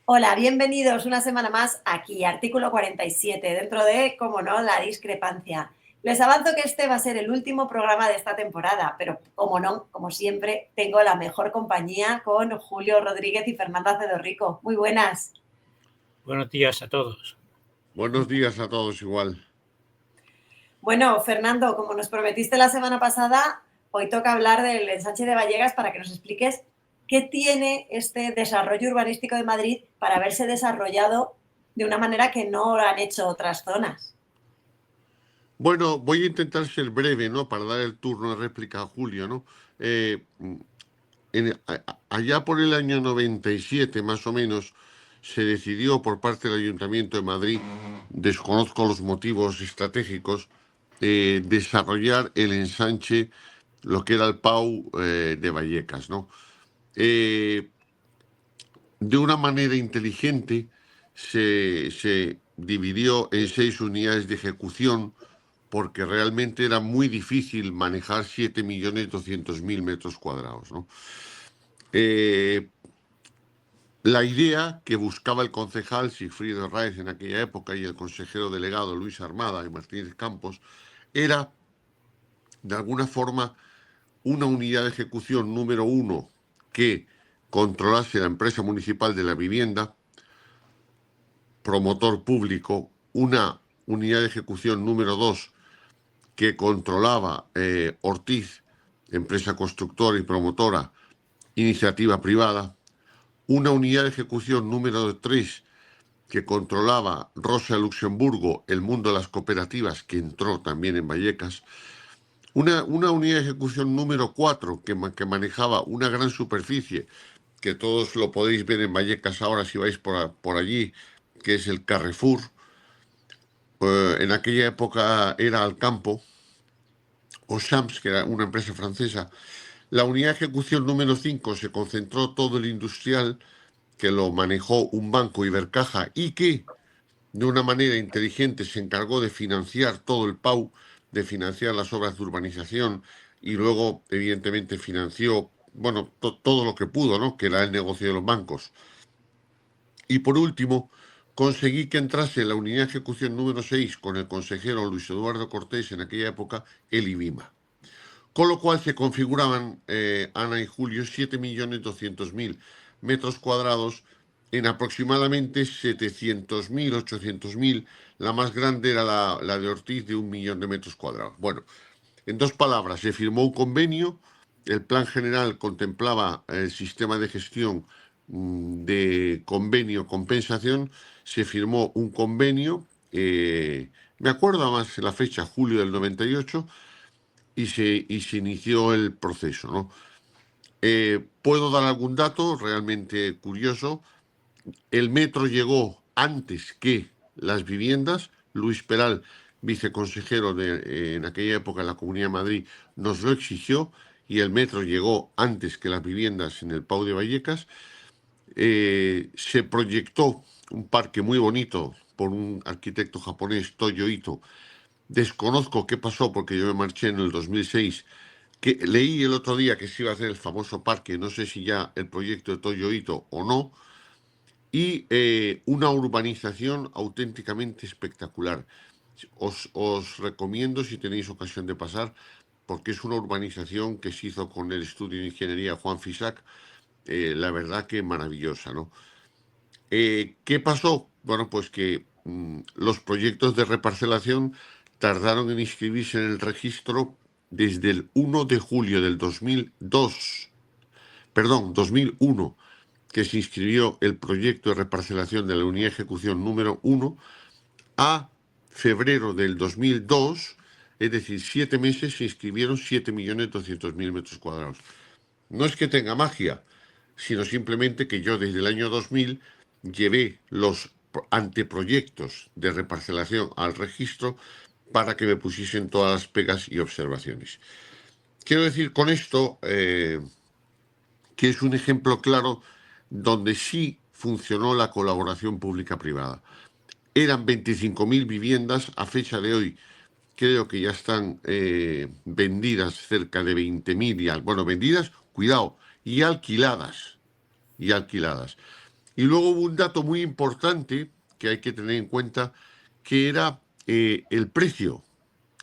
Hola, bienvenidos una semana más aquí, artículo 47, dentro de, como no, la discrepancia. Les avanzo que este va a ser el último programa de esta temporada, pero como no, como siempre, tengo la mejor compañía con Julio Rodríguez y Fernanda Cedorrico. Muy buenas. Buenos días a todos. Buenos días a todos igual. Bueno, Fernando, como nos prometiste la semana pasada, hoy toca hablar del ensanche de Vallecas para que nos expliques qué tiene este desarrollo urbanístico de Madrid para haberse desarrollado de una manera que no lo han hecho otras zonas. Bueno, voy a intentar ser breve, ¿no? Para dar el turno de réplica a Julio, ¿no? Eh, Allá por el año 97, más o menos, se decidió por parte del Ayuntamiento de Madrid, desconozco los motivos estratégicos, desarrollar el ensanche, lo que era el PAU de Vallecas, ¿no? De una manera inteligente se dividió en 6 unidades de ejecución porque realmente era muy difícil manejar 7.200.000 metros cuadrados, ¿no? La idea que buscaba el concejal Sigfrido Raez en aquella época y el consejero delegado Luis Armada y Martínez Campos era, de alguna forma, una unidad de ejecución número uno que controlase la empresa municipal de la vivienda, promotor público, una unidad de ejecución número dos que controlaba Ortiz, empresa constructora y promotora, iniciativa privada, una unidad de ejecución número 3 que controlaba Rosa Luxemburgo, el mundo de las cooperativas, que entró también en Vallecas, una unidad de ejecución número 4 que manejaba una gran superficie, que todos lo podéis ver en Vallecas ahora si vais por allí, que es el Carrefour. En aquella época era Alcampo, o Shams, que era una empresa francesa. La unidad de ejecución número 5 se concentró todo el industrial, que lo manejó un banco Ibercaja y que de una manera inteligente se encargó de financiar todo el PAU, de financiar las obras de urbanización y luego, evidentemente, financió, bueno, todo lo que pudo, ¿no? Que era el negocio de los bancos. Y por último, conseguí que entrase la unidad de ejecución número 6 con el consejero Luis Eduardo Cortés en aquella época, el IBIMA. Con lo cual se configuraban, Ana y Julio, 7.200.000 metros cuadrados en aproximadamente 700.000, 800.000. La más grande era la de Ortiz, de 1 millón de metros cuadrados. Bueno, en dos palabras, se firmó un convenio. El plan general contemplaba el sistema de gestión de convenio-compensación. Se firmó un convenio, me acuerdo además la fecha, julio del 98, y se inició el proceso, ¿no? Puedo dar algún dato realmente curioso. El metro llegó antes que las viviendas. Luis Peral, viceconsejero en aquella época en la Comunidad de Madrid, nos lo exigió y el metro llegó antes que las viviendas en el Pau de Vallecas. Se proyectó un parque muy bonito por un arquitecto japonés, Toyo Ito. Desconozco qué pasó porque yo me marché en el 2006, que leí el otro día que se iba a hacer el famoso parque, no sé si ya el proyecto de Toyo Ito o no, y una urbanización auténticamente espectacular. Os recomiendo, si tenéis ocasión de pasar, porque es una urbanización que se hizo con el estudio de ingeniería Juan Fisac, la verdad que maravillosa, ¿no? ¿Qué pasó? Bueno, pues que los proyectos de reparcelación tardaron en inscribirse en el registro desde el 1 de julio del 2001, que se inscribió el proyecto de reparcelación de la unidad de ejecución número 1, a febrero del 2002, es decir, 7 meses se inscribieron 7.200.000 metros cuadrados. No es que tenga magia, sino simplemente que yo desde el año 2000 llevé los anteproyectos de reparcelación al registro para que me pusiesen todas las pegas y observaciones. Quiero decir con esto que es un ejemplo claro donde sí funcionó la colaboración pública-privada. Eran 25.000 viviendas, a fecha de hoy creo que ya están vendidas cerca de 20.000, bueno, vendidas, cuidado, y alquiladas. Y luego hubo un dato muy importante que hay que tener en cuenta, que era el precio.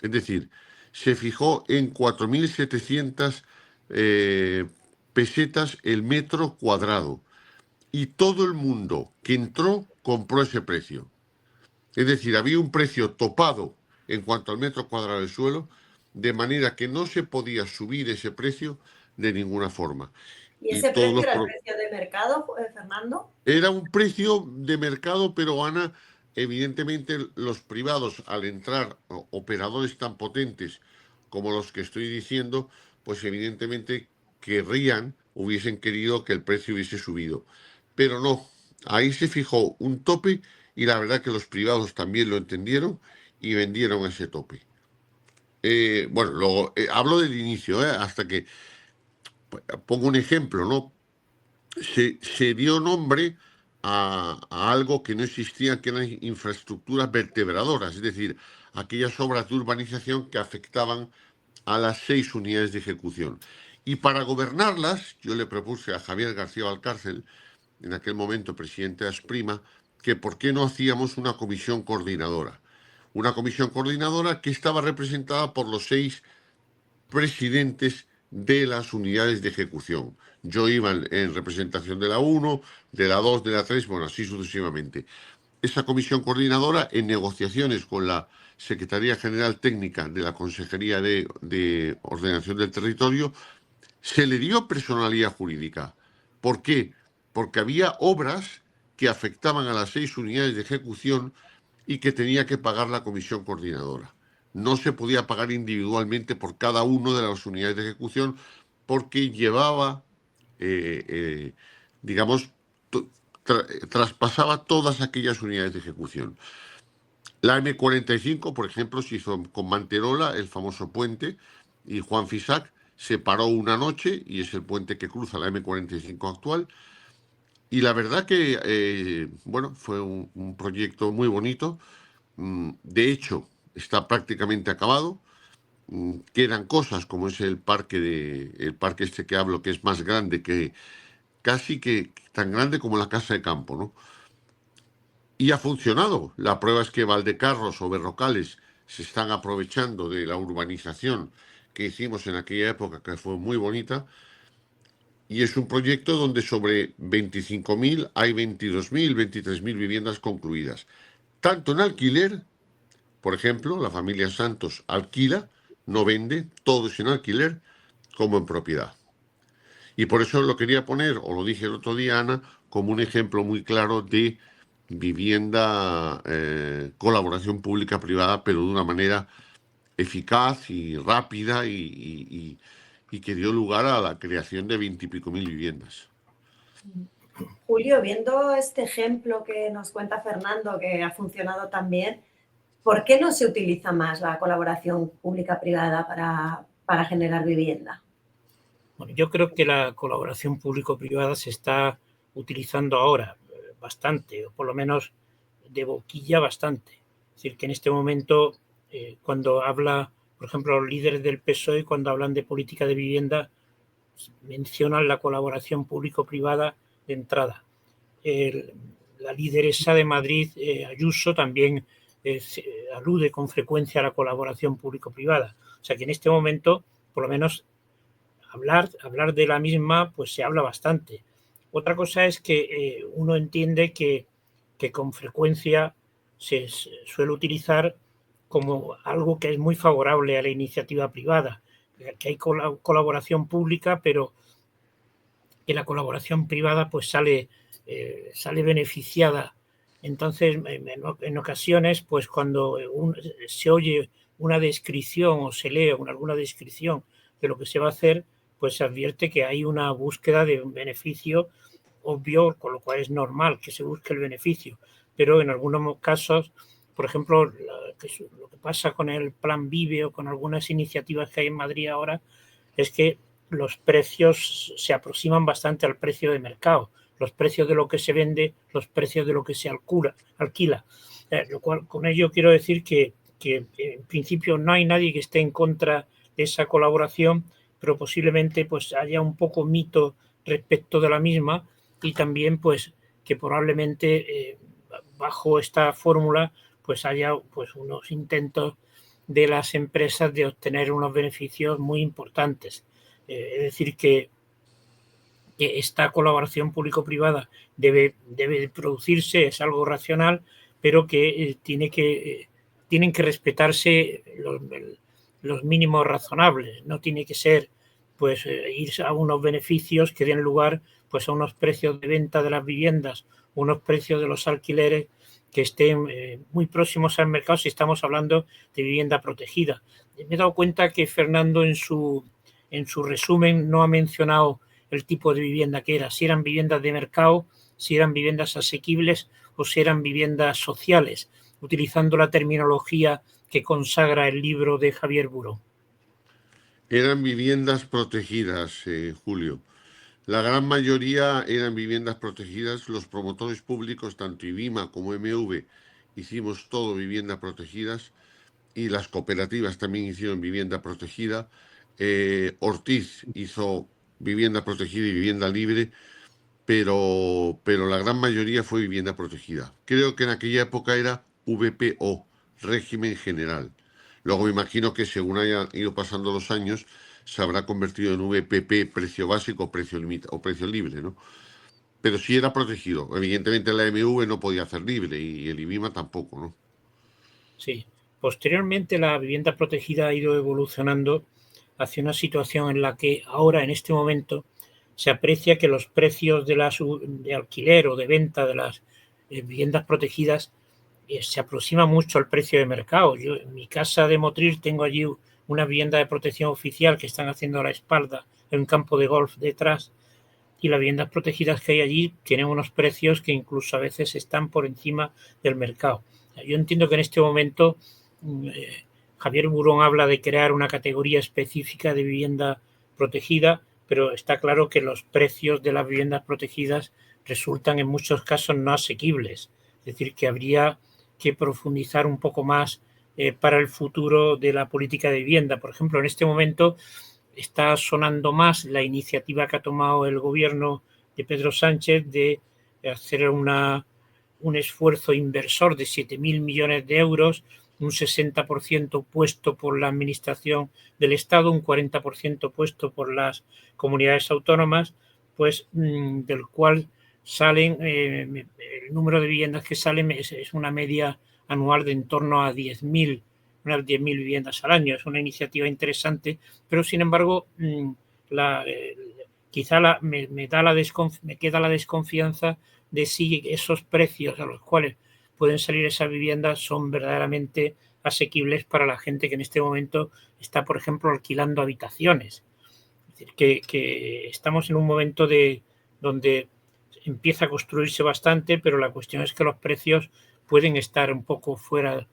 Es decir, se fijó en 4.700 pesetas el metro cuadrado. Y todo el mundo que entró compró ese precio. Es decir, había un precio topado en cuanto al metro cuadrado de suelo, de manera que no se podía subir ese precio de ninguna forma. ¿Y Y ese todos precio los era el precio de mercado, Fernando? Era un precio de mercado, pero Ana, evidentemente los privados, al entrar operadores tan potentes como los que estoy diciendo, pues evidentemente hubiesen querido que el precio hubiese subido. Pero no, ahí se fijó un tope y la verdad que los privados también lo entendieron y vendieron ese tope. Bueno, luego hablo del inicio, hasta que pongo un ejemplo, ¿no? Se dio nombre a algo que no existía, que eran infraestructuras vertebradoras, es decir, aquellas obras de urbanización que afectaban a las 6 unidades de ejecución. Y para gobernarlas, yo le propuse a Javier García Valcárcel, en aquel momento presidente de Asprima, que por qué no hacíamos una comisión coordinadora. Una comisión coordinadora que estaba representada por los 6 presidentes de las unidades de ejecución. Yo iba en representación de la 1, de la 2, de la 3, bueno, así sucesivamente. Esa comisión coordinadora, en negociaciones con la Secretaría General Técnica de la Consejería de Ordenación del Territorio, se le dio personalidad jurídica. ¿Por qué? Porque había obras que afectaban a las 6 unidades de ejecución y que tenía que pagar la comisión coordinadora. No se podía pagar individualmente por cada una de las unidades de ejecución porque llevaba, digamos, traspasaba todas aquellas unidades de ejecución. La M45, por ejemplo, se hizo con Manterola, el famoso puente, y Juan Fisac se paró una noche, y es el puente que cruza la M45 actual. Y la verdad que, bueno, fue un proyecto muy bonito. De hecho, está prácticamente acabado. Quedan cosas como es el parque este que hablo, que es más grande que, casi que tan grande como la casa de campo, ¿no? Y ha funcionado. La prueba es que Valdecarros o Berrocales se están aprovechando de la urbanización que hicimos en aquella época, que fue muy bonita. Y es un proyecto donde sobre 25.000 hay 22.000, 23.000 viviendas concluidas. Tanto en alquiler, por ejemplo, la familia Santos alquila, no vende, todo es en alquiler, como en propiedad. Y por eso lo quería poner, o lo dije el otro día, Ana, como un ejemplo muy claro de vivienda, colaboración pública-privada, pero de una manera eficaz y rápida y que dio lugar a la creación de 20 y pico mil viviendas. Julio, viendo este ejemplo que nos cuenta Fernando, que ha funcionado tan bien, ¿por qué no se utiliza más la colaboración pública-privada para generar vivienda? Bueno, yo creo que la colaboración público-privada se está utilizando ahora bastante, o por lo menos de boquilla bastante. Es decir, que en este momento, cuando habla, por ejemplo, los líderes del PSOE, cuando hablan de política de vivienda, mencionan la colaboración público-privada de entrada. La lideresa de Madrid, Ayuso, también alude con frecuencia a la colaboración público-privada. O sea que en este momento, por lo menos, hablar de la misma, pues se habla bastante. Otra cosa es que uno entiende que con frecuencia se suele utilizar como algo que es muy favorable a la iniciativa privada, que hay colaboración pública, pero que la colaboración privada pues sale beneficiada. Entonces, en ocasiones, pues cuando se oye una descripción o se lee alguna descripción de lo que se va a hacer, pues se advierte que hay una búsqueda de un beneficio obvio, con lo cual es normal que se busque el beneficio. Pero en algunos casos, por ejemplo, lo que pasa con el Plan Vive o con algunas iniciativas que hay en Madrid ahora, es que los precios se aproximan bastante al precio de mercado. Los precios de lo que se vende, los precios de lo que se alquila. Lo cual, con ello quiero decir que en principio no hay nadie que esté en contra de esa colaboración, pero posiblemente pues haya un poco mito respecto de la misma y también pues que probablemente bajo esta fórmula pues haya pues unos intentos de las empresas de obtener unos beneficios muy importantes. Es decir, que esta colaboración público-privada debe producirse, es algo racional, pero que tienen que respetarse los mínimos razonables. No tiene que ser pues ir a unos beneficios que den lugar pues a unos precios de venta de las viviendas, unos precios de los alquileres que estén muy próximos al mercado si estamos hablando de vivienda protegida. Me he dado cuenta que Fernando en su resumen no ha mencionado el tipo de vivienda que era, si eran viviendas de mercado, si eran viviendas asequibles o si eran viviendas sociales, utilizando la terminología que consagra el libro de Javier Buró. Eran viviendas protegidas, Julio. La gran mayoría eran viviendas protegidas. Los promotores públicos, tanto IBIMA como MV, hicimos todo viviendas protegidas, y las cooperativas también hicieron vivienda protegida. Ortiz hizo vivienda protegida y vivienda libre, pero la gran mayoría fue vivienda protegida. Creo que en aquella época era VPO, régimen general. Luego me imagino que según hayan ido pasando los años se habrá convertido en VPP, precio básico, precio limitado o precio libre, ¿no? Pero sí era protegido. Evidentemente la MV no podía hacer libre y el IBIMA tampoco, ¿no? Sí. Posteriormente la vivienda protegida ha ido evolucionando hacia una situación en la que ahora, en este momento, se aprecia que los precios de alquiler o de venta de las viviendas protegidas se aproxima mucho al precio de mercado. Yo en mi casa de Motril tengo allí una vivienda de protección oficial que están haciendo a la espalda en un campo de golf detrás, y las viviendas protegidas que hay allí tienen unos precios que incluso a veces están por encima del mercado. Yo entiendo que en este momento Javier Burón habla de crear una categoría específica de vivienda protegida, pero está claro que los precios de las viviendas protegidas resultan en muchos casos no asequibles. Es decir, que habría que profundizar un poco más para el futuro de la política de vivienda. Por ejemplo, en este momento está sonando más la iniciativa que ha tomado el gobierno de Pedro Sánchez de hacer un esfuerzo inversor de 7.000 millones de euros, un 60% puesto por la Administración del Estado, un 40% puesto por las comunidades autónomas, pues del cual salen, el número de viviendas que salen es una media anual de en torno a 10.000 viviendas al año. Es una iniciativa interesante, pero sin embargo quizá me queda la desconfianza de si esos precios a los cuales pueden salir esas viviendas son verdaderamente asequibles para la gente que en este momento está, por ejemplo, alquilando habitaciones. Es decir, que estamos en un momento donde empieza a construirse bastante, pero la cuestión es que los precios pueden estar un poco fuera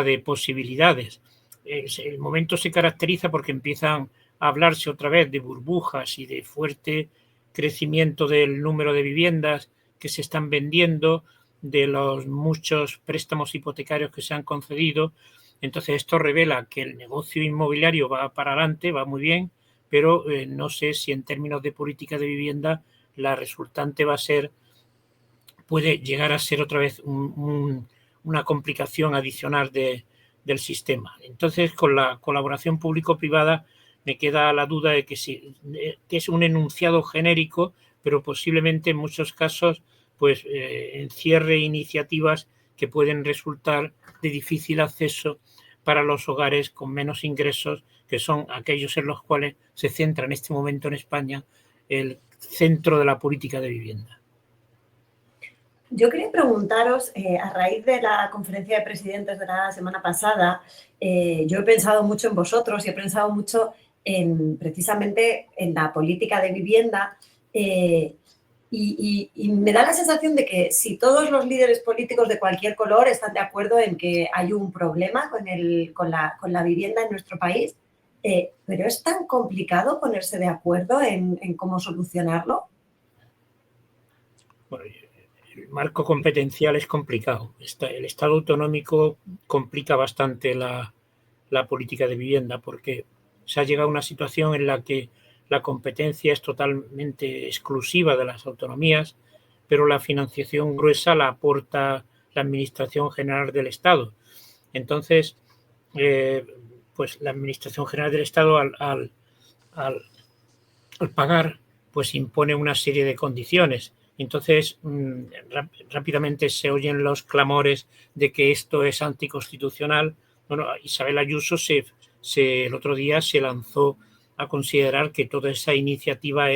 de posibilidades. El momento se caracteriza porque empiezan a hablarse otra vez de burbujas y de fuerte crecimiento del número de viviendas que se están vendiendo, de los muchos préstamos hipotecarios que se han concedido. Entonces esto revela que el negocio inmobiliario va para adelante, va muy bien, pero no sé si en términos de política de vivienda la resultante puede llegar a ser otra vez una complicación adicional del sistema. Entonces, con la colaboración público-privada me queda la duda de que es un enunciado genérico, pero posiblemente en muchos casos pues encierre iniciativas que pueden resultar de difícil acceso para los hogares con menos ingresos, que son aquellos en los cuales se centra en este momento en España el centro de la política de vivienda. Yo quería preguntaros, a raíz de la conferencia de presidentes de la semana pasada, yo he pensado mucho en vosotros y he pensado mucho precisamente en la política de vivienda, y me da la sensación de que si todos los líderes políticos de cualquier color están de acuerdo en que hay un problema con la vivienda en nuestro país, pero es tan complicado ponerse de acuerdo en cómo solucionarlo. Bueno, el marco competencial es complicado. El Estado autonómico complica bastante la política de vivienda porque se ha llegado a una situación en la que la competencia es totalmente exclusiva de las autonomías. pero la financiación gruesa la aporta la Administración General del Estado. Entonces, pues la Administración General del Estado al pagar, pues impone una serie de condiciones. Entonces, rápidamente se oyen los clamores de que esto es anticonstitucional. Bueno, Isabel Ayuso el otro día se lanzó a considerar que toda esa iniciativa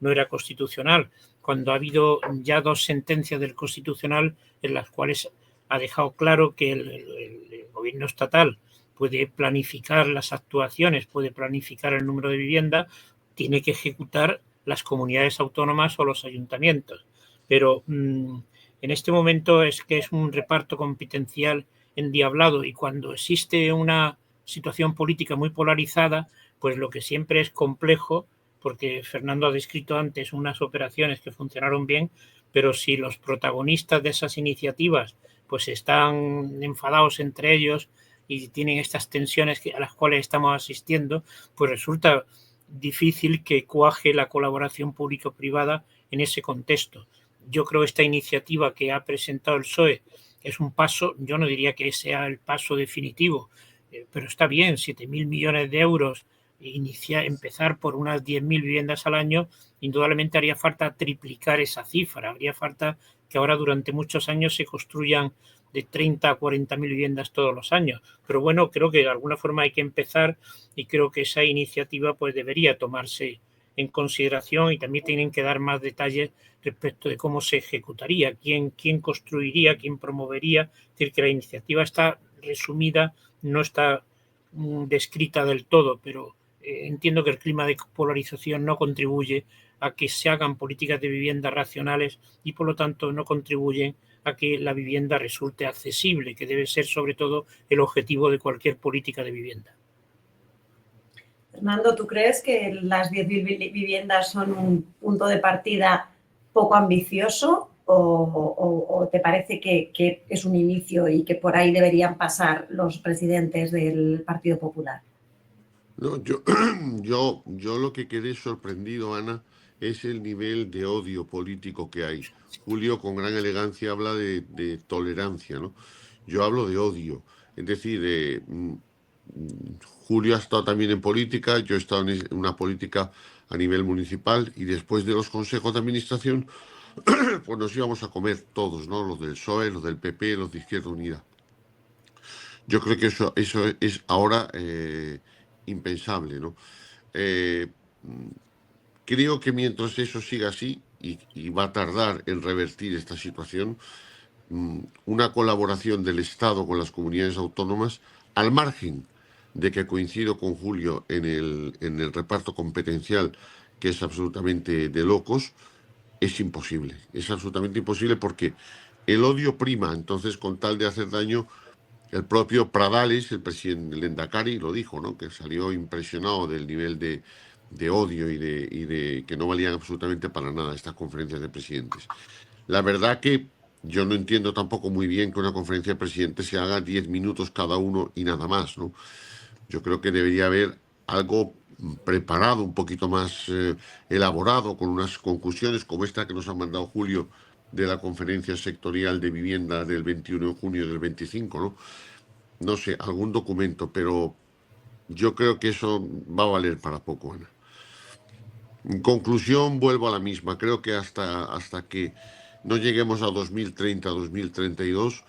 no era constitucional, cuando ha habido ya 2 sentencias del Constitucional en las cuales ha dejado claro que el gobierno estatal puede planificar las actuaciones, puede planificar el número de viviendas, tiene que ejecutar las comunidades autónomas o los ayuntamientos. Pero en este momento es que es un reparto competencial endiablado, y cuando existe una situación política muy polarizada, pues lo que siempre es complejo, porque Fernando ha descrito antes unas operaciones que funcionaron bien, pero si los protagonistas de esas iniciativas pues están enfadados entre ellos y tienen estas tensiones a las cuales estamos asistiendo, pues resulta difícil que cuaje la colaboración público-privada en ese contexto. Yo creo que esta iniciativa que ha presentado el PSOE es un paso, yo no diría que sea el paso definitivo, pero está bien, 7.000 millones de euros, empezar por unas 10.000 viviendas al año, indudablemente haría falta triplicar esa cifra, haría falta que ahora durante muchos años se construyan de 30 a 40.000 viviendas todos los años. Pero bueno, creo que de alguna forma hay que empezar, y creo que esa iniciativa pues debería tomarse en consideración, y también tienen que dar más detalles respecto de cómo se ejecutaría, quién construiría, quién promovería. Es decir, que la iniciativa está resumida, no está descrita del todo, pero entiendo que el clima de polarización no contribuye a que se hagan políticas de vivienda racionales, y por lo tanto no contribuyen a que la vivienda resulte accesible, que debe ser sobre todo el objetivo de cualquier política de vivienda. Fernando, ¿tú crees que las 10.000 viviendas son un punto de partida poco ambicioso, o te parece que es un inicio y que por ahí deberían pasar los presidentes del Partido Popular? No, yo lo que quedé sorprendido, Ana, es el nivel de odio político que hay. Julio, con gran elegancia, habla de tolerancia, ¿no? Yo hablo de odio. Es decir, Julio ha estado también en política, yo he estado en una política a nivel municipal, y después de los consejos de administración, pues nos íbamos a comer todos, ¿no? Los del PSOE, los del PP, los de Izquierda Unida. Yo creo que eso es ahora impensable, ¿no? Eh, Creo que mientras eso siga así, y va a tardar en revertir esta situación, una colaboración del Estado con las comunidades autónomas, al margen de que coincido con Julio en el reparto competencial, que es absolutamente de locos, es imposible. Es absolutamente imposible porque el odio prima. Entonces, con tal de hacer daño, el propio Pradales, el presidente Lehendakari, lo dijo, ¿no? Que salió impresionado del nivel de odio y de que no valían absolutamente para nada estas conferencias de presidentes. La verdad que yo no entiendo tampoco muy bien que una conferencia de presidentes se haga 10 minutos cada uno y nada más, ¿no? Yo creo que debería haber algo preparado, un poquito más elaborado, con unas conclusiones como esta que nos ha mandado Julio de la conferencia sectorial de vivienda del 21 de junio del 25, ¿no? No sé, algún documento, pero yo creo que eso va a valer para poco, Ana. En conclusión, vuelvo a la misma. Creo que hasta que no lleguemos a 2030, 2032,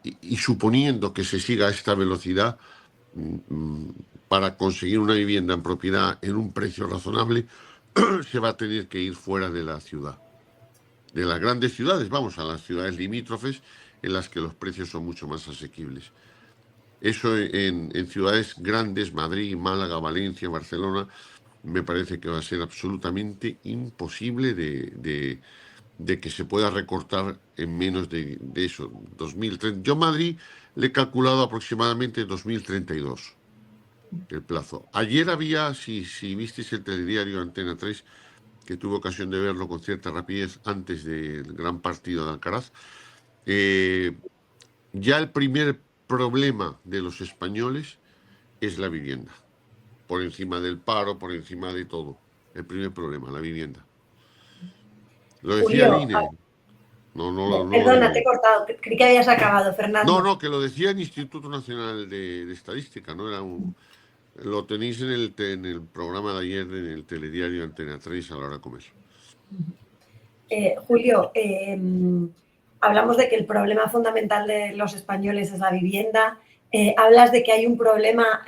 y suponiendo que se siga a esta velocidad, para conseguir una vivienda en propiedad en un precio razonable, se va a tener que ir fuera de la ciudad. De las grandes ciudades, vamos a las ciudades limítrofes, en las que los precios son mucho más asequibles. Eso en ciudades grandes, Madrid, Málaga, Valencia, Barcelona, me parece que va a ser absolutamente imposible de que se pueda recortar en menos de eso, 2030. Yo Madrid le he calculado aproximadamente 2032, el plazo. Ayer había, si visteis el telediario Antena 3, que tuve ocasión de verlo con cierta rapidez antes del gran partido de Alcaraz, ya el primer problema de los españoles es la vivienda. Por encima del paro, por encima de todo. El primer problema, la vivienda. Lo decía el Julio, INE. No lo perdona, digo te he yo. cortado. Creí que habías acabado, Fernando. No, que lo decía el Instituto Nacional de Estadística, ¿no? Lo tenéis en el programa de ayer en el telediario Antena 3 a la hora de comer. Julio, hablamos de que el problema fundamental de los españoles es la vivienda. Hablas de que hay un problema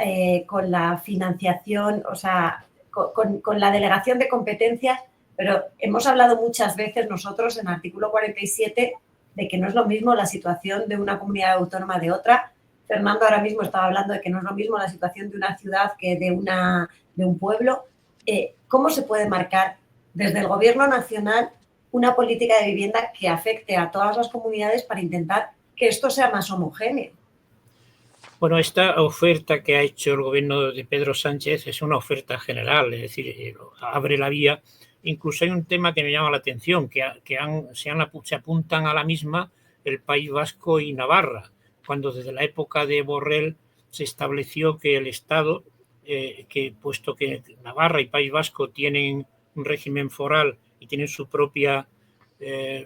con la financiación, o sea, con la delegación de competencias, pero hemos hablado muchas veces nosotros en artículo 47 de que no es lo mismo la situación de una comunidad autónoma de otra. Fernando ahora mismo estaba hablando de que no es lo mismo la situación de una ciudad que de un pueblo. ¿Cómo se puede marcar desde el Gobierno nacional una política de vivienda que afecte a todas las comunidades para intentar que esto sea más homogéneo? Bueno, esta oferta que ha hecho el gobierno de Pedro Sánchez es una oferta general, es decir, abre la vía. Incluso hay un tema que me llama la atención, se apuntan a la misma el País Vasco y Navarra, cuando desde la época de Borrell se estableció que el Estado, que puesto que Navarra y País Vasco tienen un régimen foral y tienen su propia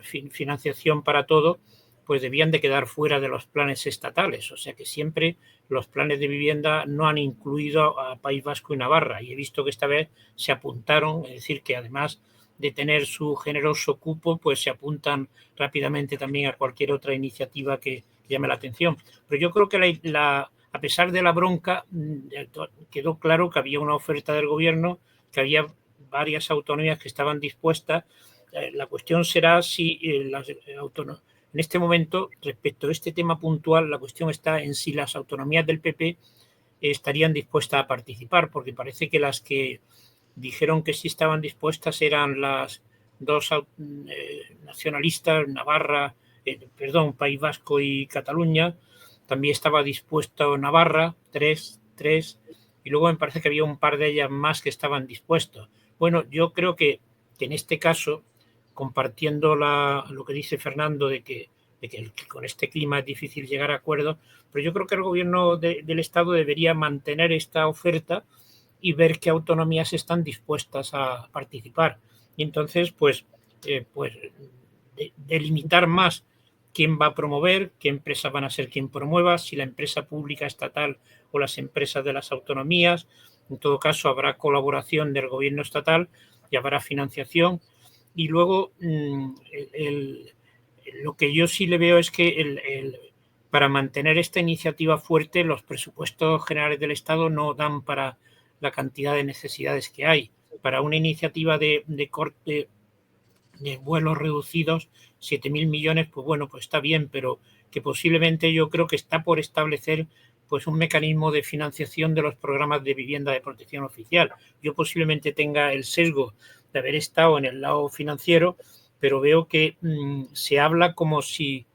financiación para todo, pues debían de quedar fuera de los planes estatales. O sea que siempre los planes de vivienda no han incluido a País Vasco y Navarra. Y he visto que esta vez se apuntaron, es decir, que además de tener su generoso cupo, pues se apuntan rápidamente también a cualquier otra iniciativa que llame la atención. Pero yo creo que a pesar de la bronca, quedó claro que había una oferta del gobierno, que había varias autonomías que estaban dispuestas. La cuestión será si las autonomías. En este momento, respecto a este tema puntual, la cuestión está en si las autonomías del PP estarían dispuestas a participar, porque parece que las que dijeron que sí estaban dispuestas eran las dos nacionalistas, País Vasco y Cataluña. También estaba dispuesto Navarra, tres, y luego me parece que había un par de ellas más que estaban dispuestos. Bueno, yo creo que en este caso, compartiendo lo que dice Fernando de que con este clima es difícil llegar a acuerdos, pero yo creo que el gobierno del Estado debería mantener esta oferta y ver qué autonomías están dispuestas a participar. Y entonces, pues delimitar más quién va a promover, qué empresas van a ser quien promueva, si la empresa pública estatal o las empresas de las autonomías. En todo caso, habrá colaboración del gobierno estatal y habrá financiación. Y luego, lo que yo sí le veo es que para mantener esta iniciativa fuerte, los presupuestos generales del Estado no dan para la cantidad de necesidades que hay. Para una iniciativa de corte de vuelos reducidos, 7.000 millones, pues bueno, pues está bien, pero que posiblemente yo creo que está por establecer pues un mecanismo de financiación de los programas de vivienda de protección oficial. Yo posiblemente tenga el sesgo de haber estado en el lado financiero, pero veo que se habla como si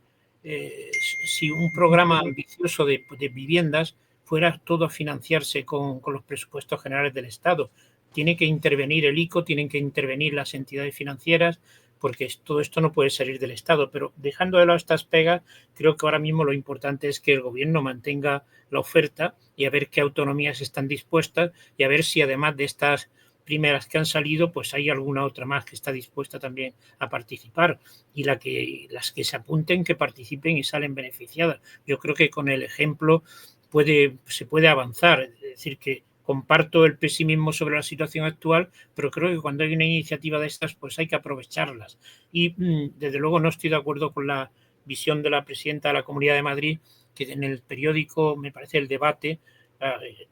un programa ambicioso de viviendas fuera todo a financiarse con los presupuestos generales del Estado. Tiene que intervenir el ICO, tienen que intervenir las entidades financieras, porque todo esto no puede salir del Estado. Pero dejando de lado estas pegas, creo que ahora mismo lo importante es que el gobierno mantenga la oferta y a ver qué autonomías están dispuestas y a ver si además de estas primeras que han salido, pues hay alguna otra más que está dispuesta también a participar y las que se apunten que participen y salen beneficiadas. Yo creo que con el ejemplo se puede avanzar, es decir, que comparto el pesimismo sobre la situación actual, pero creo que cuando hay una iniciativa de estas, pues hay que aprovecharlas. Y desde luego no estoy de acuerdo con la visión de la presidenta de la Comunidad de Madrid, que en el periódico, me parece, El Debate,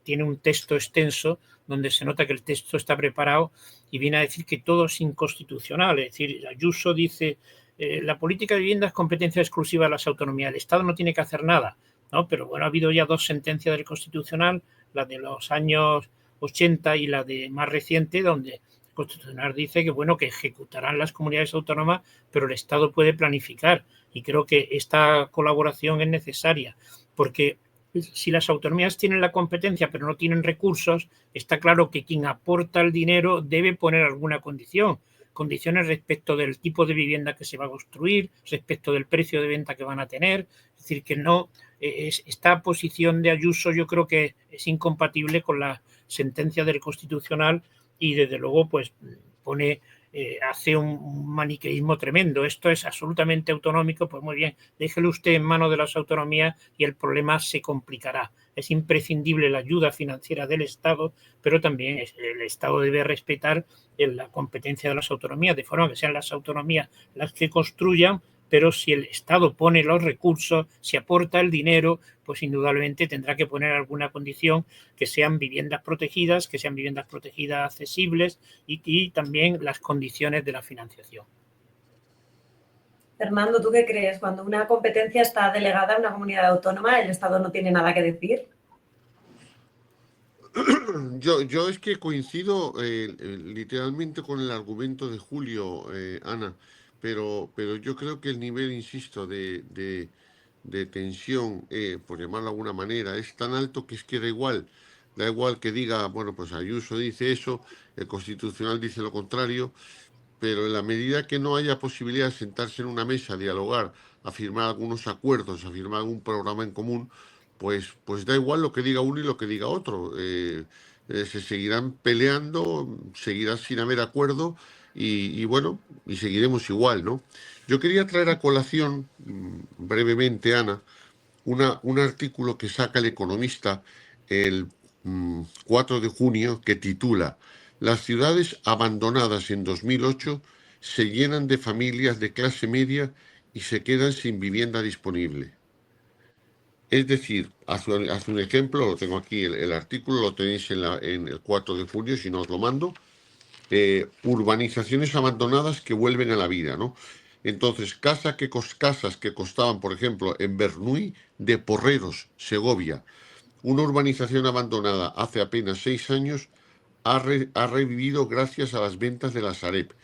tiene un texto extenso donde se nota que el texto está preparado y viene a decir que todo es inconstitucional. Es decir, Ayuso dice, la política de vivienda es competencia exclusiva de las autonomías, el Estado no tiene que hacer nada, ¿no? Pero bueno, ha habido ya 2 sentencias del Constitucional, la de los años 80 y la de más reciente, donde el Constitucional dice que bueno, que ejecutarán las comunidades autónomas, pero el Estado puede planificar. Y creo que esta colaboración es necesaria, porque si las autonomías tienen la competencia pero no tienen recursos, está claro que quien aporta el dinero debe poner alguna condiciones respecto del tipo de vivienda que se va a construir, respecto del precio de venta que van a tener. Es decir, que no, esta posición de Ayuso yo creo que es incompatible con la sentencia del Constitucional y desde luego pues pone hace un maniqueísmo tremendo. Esto es absolutamente autonómico, pues muy bien, déjelo usted en manos de las autonomías y el problema se complicará. Es imprescindible la ayuda financiera del Estado, pero también el Estado debe respetar la competencia de las autonomías, de forma que sean las autonomías las que construyan, pero si el Estado pone los recursos, si aporta el dinero, pues indudablemente tendrá que poner alguna condición, que sean viviendas protegidas accesibles y también las condiciones de la financiación. Fernando, ¿tú qué crees? Cuando una competencia está delegada a una comunidad autónoma, ¿el Estado no tiene nada que decir? Yo es que coincido literalmente con el argumento de Julio, Ana, pero yo creo que el nivel, insisto, de tensión, por llamarlo de alguna manera, es tan alto que es que da igual que diga, bueno, pues Ayuso dice eso, el Constitucional dice lo contrario, pero en la medida que no haya posibilidad de sentarse en una mesa, dialogar, a firmar algunos acuerdos, a firmar algún programa en común, pues da igual lo que diga uno y lo que diga otro. Se seguirán peleando, seguirá sin haber acuerdo y bueno, y seguiremos igual, ¿no? Yo quería traer a colación, brevemente, Ana, un artículo que saca El Economista el 4 de junio que titula "Las ciudades abandonadas en 2008 se llenan de familias de clase media y se quedan sin vivienda disponible". Es decir, hace un ejemplo, lo tengo aquí, el artículo lo tenéis en el 4 de junio, si no os lo mando, urbanizaciones abandonadas que vuelven a la vida, ¿no? Entonces, casas que costaban, por ejemplo, en Bernuy de Porreros, Segovia, una urbanización abandonada hace apenas 6 años, ha revivido gracias a las ventas de la Sareb,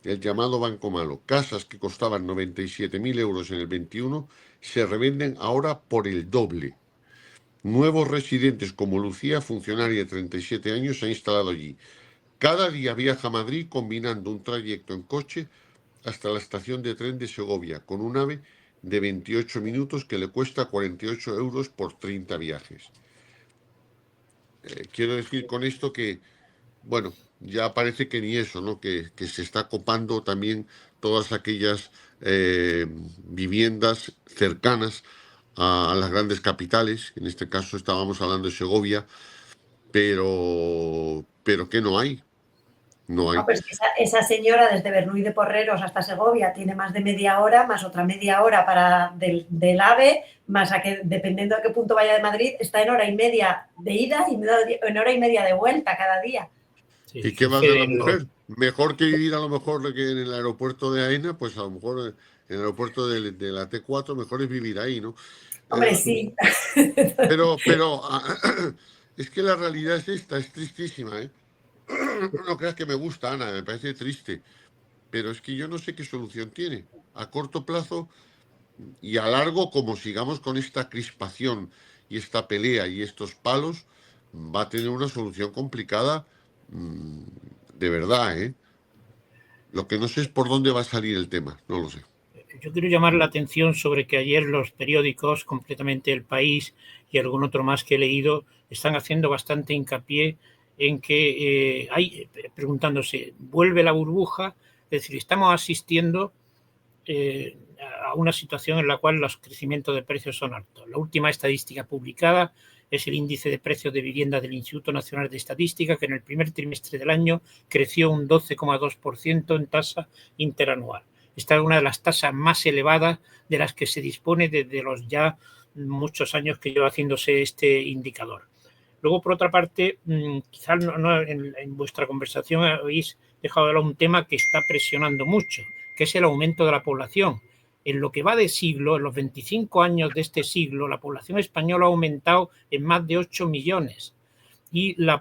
el llamado Banco Malo. Casas que costaban 97.000 euros en el 21 se revenden ahora por el doble. Nuevos residentes como Lucía, funcionaria de 37 años, se ha instalado allí. Cada día viaja a Madrid combinando un trayecto en coche hasta la estación de tren de Segovia, con un AVE de 28 minutos que le cuesta 48 euros por 30 viajes. Quiero decir con esto que, bueno, ya parece que ni eso, ¿no? Que se está copando también todas aquellas viviendas cercanas a las grandes capitales. En este caso estábamos hablando de Segovia, pero que no hay. No hay. No, pero es que esa señora desde Bernuy de Porreros hasta Segovia tiene más de media hora, más otra media hora del AVE, más a que, dependiendo a qué punto vaya de Madrid, está en hora y media de ida y en hora y media de vuelta cada día. Sí, ¿Y qué va a hacer la mujer? Mejor que vivir a lo mejor que en el aeropuerto de Aena, pues a lo mejor en el aeropuerto de la T4 mejor es vivir ahí, ¿no? Hombre, sí. Pero es que la realidad es esta, es tristísima, ¿eh? No creas que me gusta, Ana, me parece triste, pero es que yo no sé qué solución tiene. A corto plazo y a largo, como sigamos con esta crispación y esta pelea y estos palos, va a tener una solución complicada, de verdad, ¿eh? Lo que no sé es por dónde va a salir el tema, no lo sé. Yo quiero llamar la atención sobre que ayer los periódicos, completamente El País y algún otro más que he leído, están haciendo bastante hincapié en que preguntándose, ¿vuelve la burbuja? Es decir, estamos asistiendo a una situación en la cual los crecimientos de precios son altos. La última estadística publicada es el índice de precios de vivienda del Instituto Nacional de Estadística, que en el primer trimestre del año creció un 12,2% en tasa interanual. Esta es una de las tasas más elevadas de las que se dispone desde los ya muchos años que lleva haciéndose este indicador. Luego, por otra parte, quizás en vuestra conversación habéis dejado de hablar un tema que está presionando mucho, que es el aumento de la población. En lo que va de siglo, en los 25 años de este siglo, la población española ha aumentado en más de 8 millones y el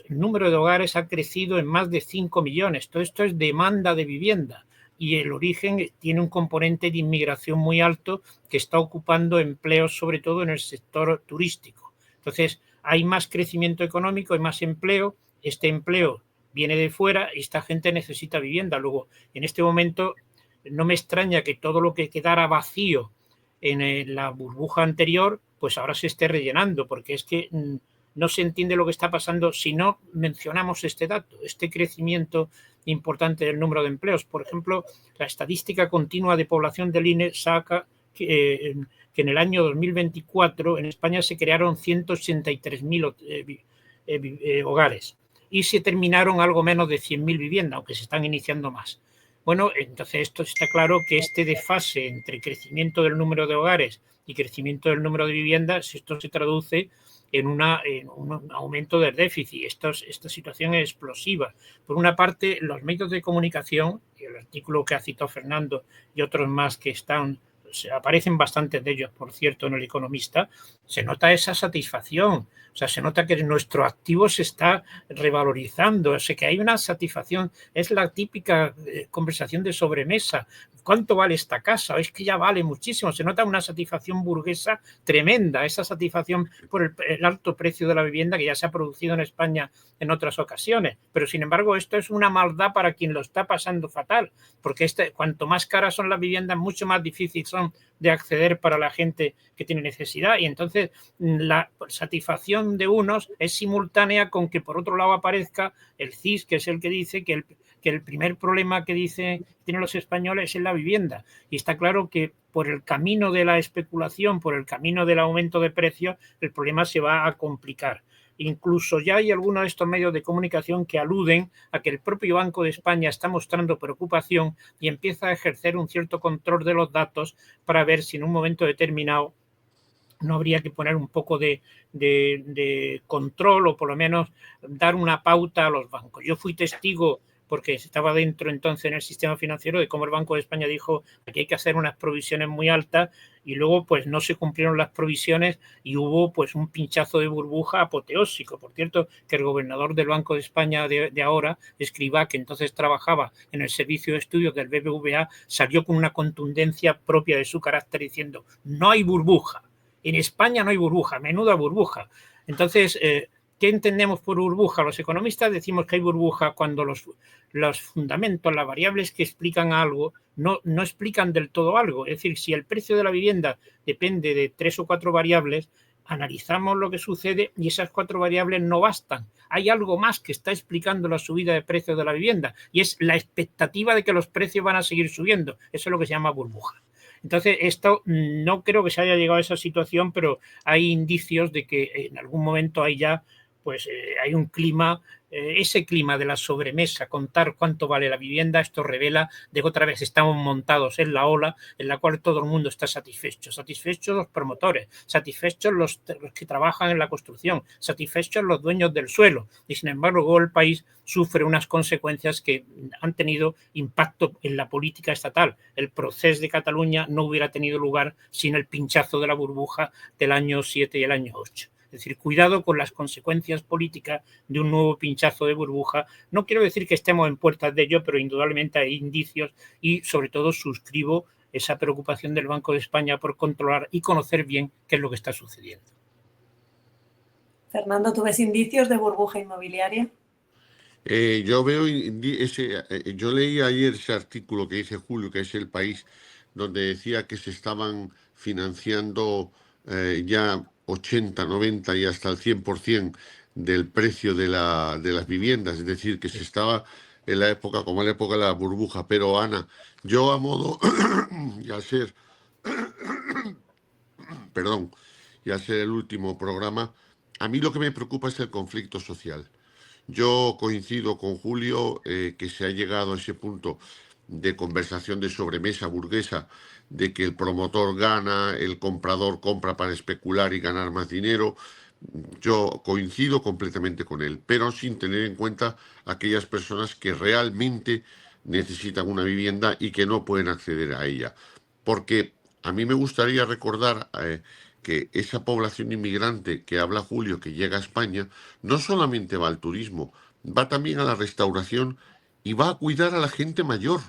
número de hogares ha crecido en más de 5 millones. Todo esto es demanda de vivienda y el origen tiene un componente de inmigración muy alto que está ocupando empleos, sobre todo en el sector turístico. Entonces, hay más crecimiento económico, hay más empleo, este empleo viene de fuera y esta gente necesita vivienda. Luego, en este momento, no me extraña que todo lo que quedara vacío en la burbuja anterior, pues ahora se esté rellenando, porque es que no se entiende lo que está pasando si no mencionamos este dato, este crecimiento importante del número de empleos. Por ejemplo, la estadística continua de población del INE saca que en el año 2024 en España se crearon 183.000 hogares y se terminaron algo menos de 100.000 viviendas, aunque se están iniciando más. Bueno, entonces esto está claro que este desfase entre crecimiento del número de hogares y crecimiento del número de viviendas, esto se traduce en un aumento del déficit. Esta situación es explosiva. Por una parte, los medios de comunicación, y el artículo que ha citado Fernando y otros más que aparecen bastantes de ellos, por cierto, en El Economista, se nota esa satisfacción. O sea, se nota que nuestro activo se está revalorizando, o sea, que hay una satisfacción. Es la típica conversación de sobremesa. ¿Cuánto vale esta casa? Es que ya vale muchísimo. Se nota una satisfacción burguesa tremenda, esa satisfacción por el alto precio de la vivienda que ya se ha producido en España en otras ocasiones. Pero, sin embargo, esto es una maldad para quien lo está pasando fatal, porque cuanto más caras son las viviendas, mucho más difícil son de acceder para la gente que tiene necesidad, y entonces la satisfacción de unos es simultánea con que por otro lado aparezca el CIS, que es el que dice que el primer problema que tienen los españoles es la vivienda, y está claro que por el camino de la especulación, por el camino del aumento de precios, el problema se va a complicar. Incluso ya hay algunos de estos medios de comunicación que aluden a que el propio Banco de España está mostrando preocupación y empieza a ejercer un cierto control de los datos para ver si en un momento determinado no habría que poner un poco de control, o por lo menos dar una pauta a los bancos. Yo fui testigo, porque estaba dentro entonces en el sistema financiero, de cómo el Banco de España dijo que hay que hacer unas provisiones muy altas, y luego pues no se cumplieron las provisiones y hubo pues un pinchazo de burbuja apoteósico. Por cierto, que el gobernador del Banco de España de ahora, Escrivá, que entonces trabajaba en el servicio de estudios del BBVA, salió con una contundencia propia de su carácter diciendo: no hay burbuja. En España no hay burbuja, menuda burbuja. Entonces, ¿qué entendemos por burbuja? Los economistas decimos que hay burbuja cuando los fundamentos, las variables que explican algo, no explican del todo algo. Es decir, si el precio de la vivienda depende de 3 o 4 variables, analizamos lo que sucede y esas 4 variables no bastan. Hay algo más que está explicando la subida de precios de la vivienda, y es la expectativa de que los precios van a seguir subiendo. Eso es lo que se llama burbuja. Entonces, esto no creo que se haya llegado a esa situación, pero hay indicios de que en algún momento hay ya, pues hay un clima, ese clima de la sobremesa, contar cuánto vale la vivienda. Esto revela de que otra vez estamos montados en la ola en la cual todo el mundo está satisfechos los promotores, satisfechos los que trabajan en la construcción, satisfechos los dueños del suelo, y sin embargo el país sufre unas consecuencias que han tenido impacto en la política estatal. El proceso de Cataluña no hubiera tenido lugar sin el pinchazo de la burbuja del año 7 y el año 8. Es decir, cuidado con las consecuencias políticas de un nuevo pinchazo de burbuja. No quiero decir que estemos en puertas de ello, pero indudablemente hay indicios, y sobre todo suscribo esa preocupación del Banco de España por controlar y conocer bien qué es lo que está sucediendo. Fernando, ¿tú ves indicios de burbuja inmobiliaria? Yo veo yo leí ayer ese artículo que dice Julio, que es El País, donde decía que se estaban financiando ya 80, 90 y hasta el 100% del precio de las viviendas. Es decir, que se estaba en la época, como en la época de la burbuja. Pero Ana, yo a modo, y al ser, perdón, y al ser el último programa, a mí lo que me preocupa es el conflicto social. Yo coincido con Julio que se ha llegado a ese punto de conversación de sobremesa burguesa, de que el promotor gana, el comprador compra para especular y ganar más dinero. Yo coincido completamente con él, pero sin tener en cuenta aquellas personas que realmente necesitan una vivienda y que no pueden acceder a ella. Porque a mí me gustaría recordar que esa población inmigrante que habla Julio, que llega a España, no solamente va al turismo, va también a la restauración y va a cuidar a la gente mayor.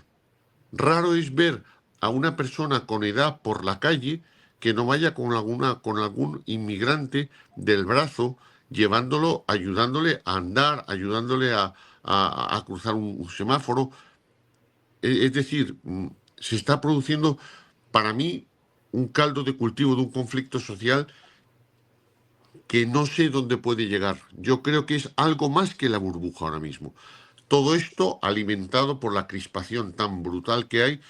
Raro es ver a una persona con edad por la calle que no vaya con algún inmigrante del brazo, llevándolo, ayudándole a andar, ayudándole a cruzar un semáforo. Es decir, se está produciendo, para mí, un caldo de cultivo de un conflicto social que no sé dónde puede llegar. Yo creo que es algo más que la burbuja ahora mismo. Todo esto alimentado por la crispación tan brutal que hay,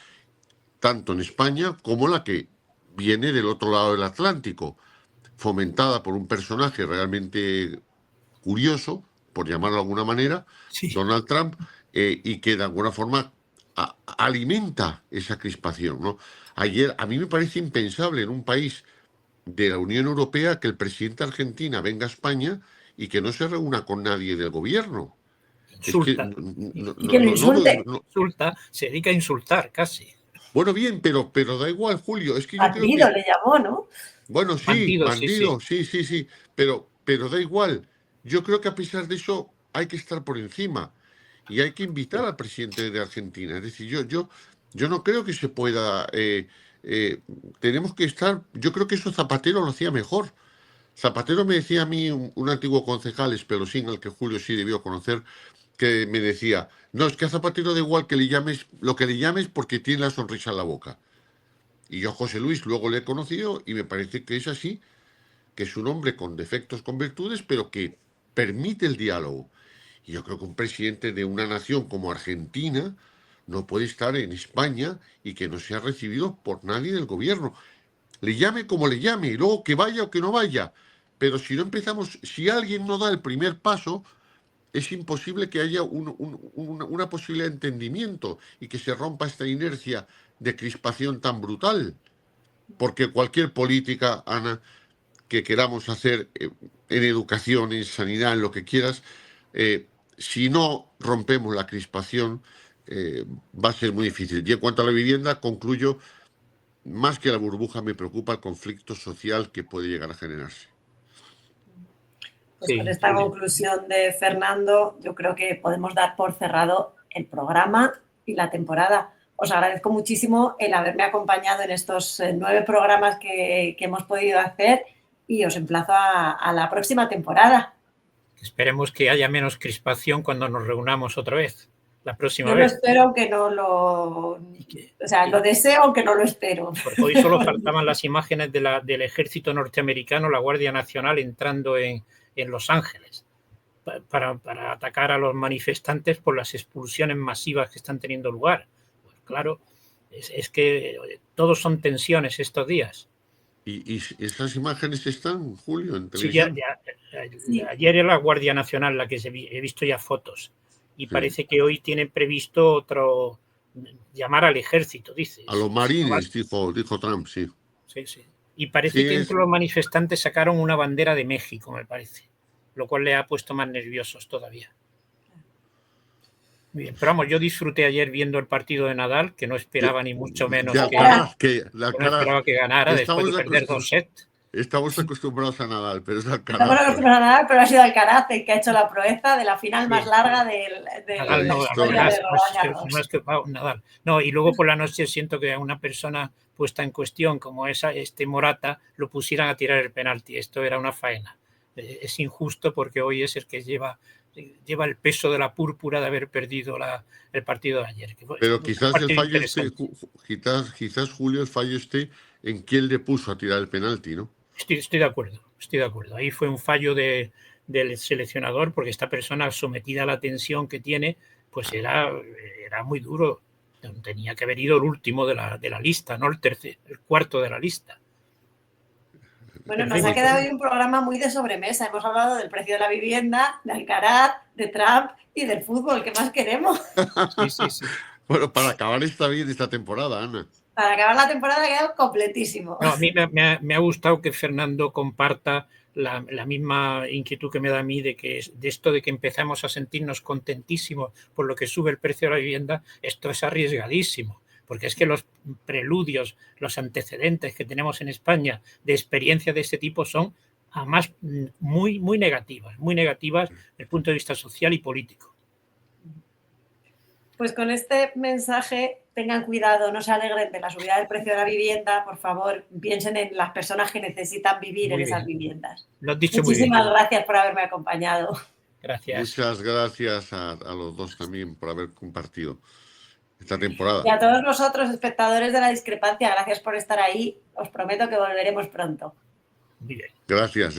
tanto en España como la que viene del otro lado del Atlántico, fomentada por un personaje realmente curioso, por llamarlo de alguna manera, Sí. Donald Trump, y que de alguna forma alimenta esa crispación, ¿no? Ayer, a mí me parece impensable en un país de la Unión Europea que el presidente de Argentina venga a España y que no se reúna con nadie del gobierno. Insulta. Es que Y que lo insulte. Insulta, se dedica a insultar casi. Bueno, bien, pero da igual, Julio. Es que yo creo Bandido que, le llamó, ¿no? bueno, sí, Bandido, sí, sí. bandido, sí, pero da igual. Yo creo que a pesar de eso hay que estar por encima y hay que invitar al presidente de Argentina. Es decir, yo no creo que se pueda. Tenemos que estar. Yo creo que eso Zapatero lo hacía mejor. Zapatero me decía a mí, un antiguo concejal espelosín, al que Julio sí debió conocer, que me decía, no, es que a Zapatero da igual que le llames lo que le llames porque tiene la sonrisa en la boca. Y yo a José Luis luego le he conocido y me parece que es así, que es un hombre con defectos, con virtudes, pero que permite el diálogo. Y yo creo que un presidente de una nación como Argentina no puede estar en España y que no sea recibido por nadie del gobierno. Le llame como le llame, y luego que vaya o que no vaya. Pero si no empezamos, si alguien no da el primer paso, es imposible que haya una posibilidad de entendimiento y que se rompa esta inercia de crispación tan brutal. Porque cualquier política, Ana, que queramos hacer en educación, en sanidad, en lo que quieras, si no rompemos la crispación, va a ser muy difícil. Y en cuanto a la vivienda, concluyo, más que la burbuja me preocupa el conflicto social que puede llegar a generarse. Pues Sí, con esta sí. conclusión de Fernando, yo creo que podemos dar por cerrado el programa y la temporada. Os agradezco muchísimo el haberme acompañado en estos 9 programas que hemos podido hacer y os emplazo a la próxima temporada. Esperemos que haya menos crispación cuando nos reunamos otra vez, la próxima Yo lo vez. espero, aunque no lo... O sea, lo deseo, aunque no lo espero. Porque hoy solo faltaban las imágenes del ejército norteamericano, la Guardia Nacional, entrando en Los Ángeles para atacar a los manifestantes por las expulsiones masivas que están teniendo lugar. Pues claro, es que todos son tensiones estos días. ¿Y esas imágenes están, Julio, en Sí, televisión? Sí. Ayer era la Guardia Nacional la que he visto ya fotos y Sí. parece que hoy tienen previsto otro, llamar al ejército, dice. A los marines, dijo Trump, sí. Sí, sí. Y parece Sí, que entre los manifestantes sacaron una bandera de México, me parece, lo cual le ha puesto más nerviosos todavía. Muy bien, pero vamos, yo disfruté ayer viendo el partido de Nadal, que no esperaba ni mucho menos de que Alcaraz, no esperaba que ganara después de estamos, perder 2 sets. estamos acostumbrados a Nadal, pero es Estamos Alcaraz. acostumbrados a Nadal, pero ha sido Alcaraz el que ha hecho la proeza de la final más larga de Nadal, la no, historia de Roland Garros. Nadal. No, y luego por la noche siento que a una persona puesta en cuestión como este Morata lo pusieran a tirar el penalti. Esto era una faena. Es injusto porque hoy es el que lleva el peso de la púrpura de haber perdido el partido de ayer. Pero quizás el fallo esté, quizás Julio, el fallo esté en quién le puso a tirar el penalti, ¿no? Estoy de acuerdo. Ahí fue un fallo del seleccionador porque esta persona, sometida a la tensión que tiene, pues era muy duro. Tenía que haber ido el último de la lista, no el cuarto de la lista. Bueno, nos ha quedado hoy un programa muy de sobremesa. Hemos hablado del precio de la vivienda, de Alcaraz, de Trump y del fútbol. ¿Qué más queremos? Sí. Bueno, para acabar esta temporada, Ana. Para acabar la temporada ha quedado completísimo. No, a mí me ha gustado que Fernando comparta la misma inquietud que me da a mí de esto de que empezamos a sentirnos contentísimos por lo que sube el precio de la vivienda. Esto es arriesgadísimo. Porque es que los preludios, los antecedentes que tenemos en España de experiencias de este tipo son además muy negativas desde el punto de vista social y político. Pues con este mensaje, tengan cuidado, no se alegren de la subida del precio de la vivienda, por favor, piensen en las personas que necesitan vivir en esas viviendas. Lo has dicho muy bien. Muchísimas gracias por haberme acompañado. Gracias. Muchas gracias a los dos también por haber compartido esta temporada. Y a todos vosotros, espectadores de La Discrepancia, gracias por estar ahí. Os prometo que volveremos pronto. Muy bien. Gracias,